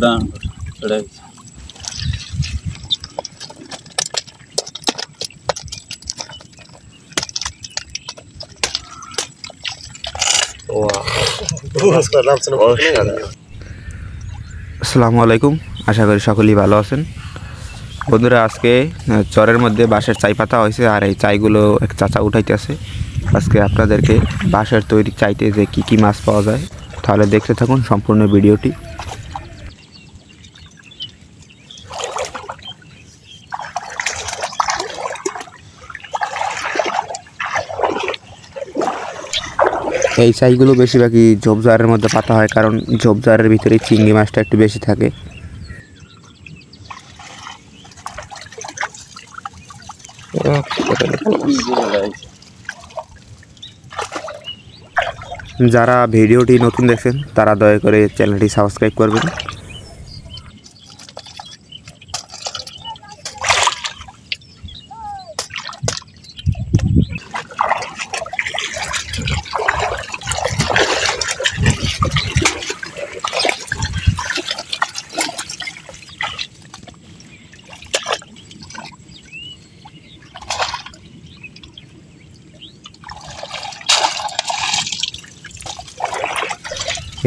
ডান চড়ে গেছে। আসসালামু আলাইকুম, আশা করি সকলেই ভালো আছেন। বন্ধুরা, আজকে চরের মধ্যে বাঁশের চাই পাতা হয়েছে, আর এই চাইগুলো এক চাচা উঠাইতেছে। আজকে আপনাদেরকে বাঁশের তৈরি চাইতে যে কী কী মাছ পাওয়া যায়, তাহলে দেখতে থাকুন সম্পূর্ণ ভিডিওটি। এই চাইগুলো বেশিরভাগই ঝোপঝাড়ের মধ্যে পাতা হয়, কারণ ঝোপঝাড়ের ভিতরে চিংড়ি মাছটা একটু বেশি থাকে। যারা ভিডিওটি নতুন দেখছেন তারা দয়া করে চ্যানেলটি সাবস্ক্রাইব করবেন।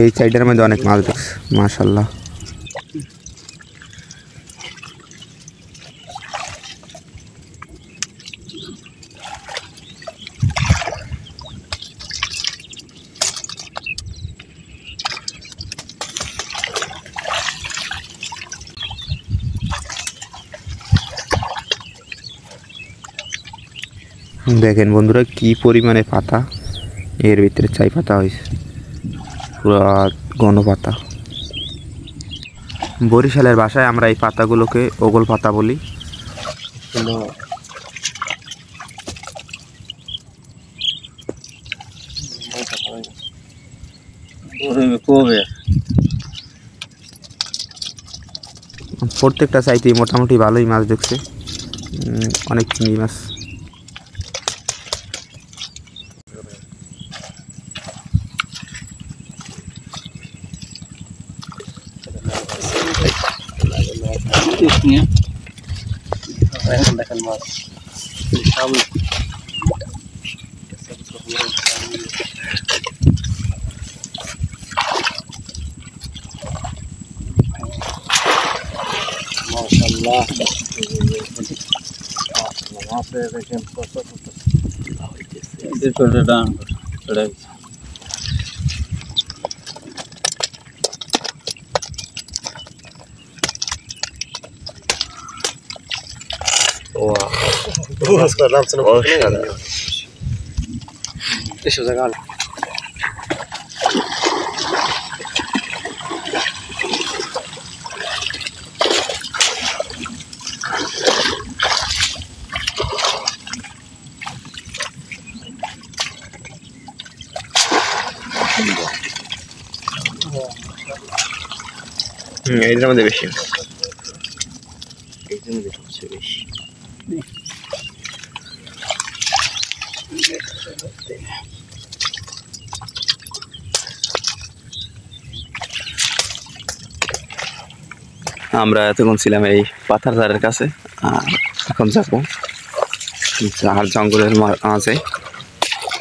এই সাইডের মধ্যে অনেক মাছ দেখছি, মাশাআল্লাহ। দেখেন বন্ধুরা, কি পরিমাণে পাতা এর ভিতরে চাই পাতা হয়েছে, পুরো ঘন পাতা। বরিশালের ভাষায় আমরা এই পাতাগুলোকে ওগল পাতা বলি। প্রত্যেকটা চাইতেই মোটামুটি ভালোই মাছ দেখছে, অনেক চিংড়ি মাছ। ডান চড়ে গেছে। এইটার মধ্যে বেশি, আমরা এতক্ষণ ছিলাম এই পাথার ধারের কাছে, এখন যাবো ঝাড় জঙ্গলের মাঝে।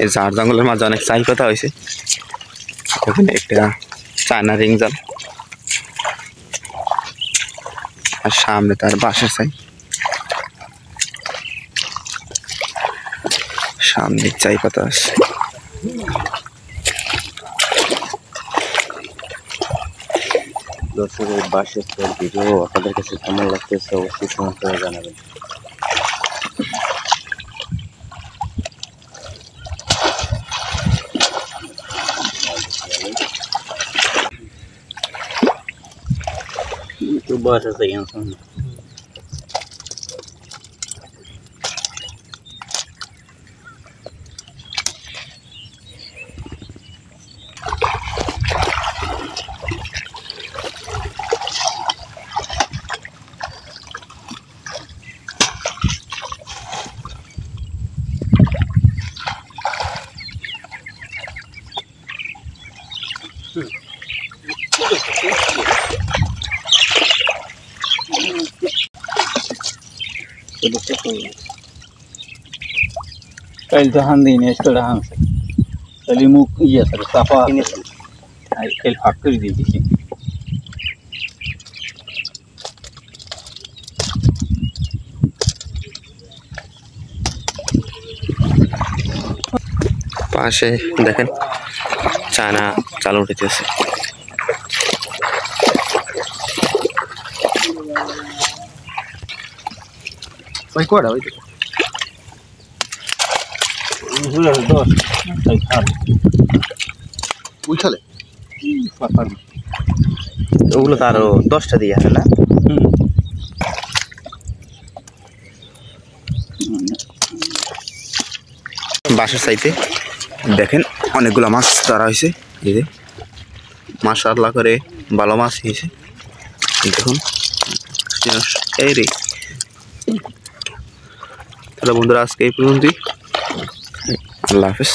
এই ঝাড় জঙ্গলের মাঝে অনেক চাই পাতা হয়েছে। ওখানে একটা চায়না রিং জাল, আর সামনে তার বাসা চাই, সামনে চাই পাতা আছে। দর্শক, এই বাঁশের ভিডিও আপনাদের কাছে কেমন লাগতেছে অবশ্যই কমেন্ট করে জানাবেন। বাস আছে এখানে। কাল তো হান দিই নেক্সট হানছে তাহলে মুখ ইয়ে আছে চাপা কাল ফাঁক করে দিয়ে দিছি পাশে দেখেন চায়না চালু উঠেছে ওই কোড়া ওই উঠালে ওগুলো তো আরো 10টা দিয়ে আছে না বাসার সাইতে দেখেন অনেকগুলো মাছ ধরা হয়েছে এই যে মাশাআল্লাহ করে ভালো মাছ হয়েছে দেখুন এই রে তাহলে বন্ধুরা আজকে এই পর্যন্তই আল্লাহ হাফেজ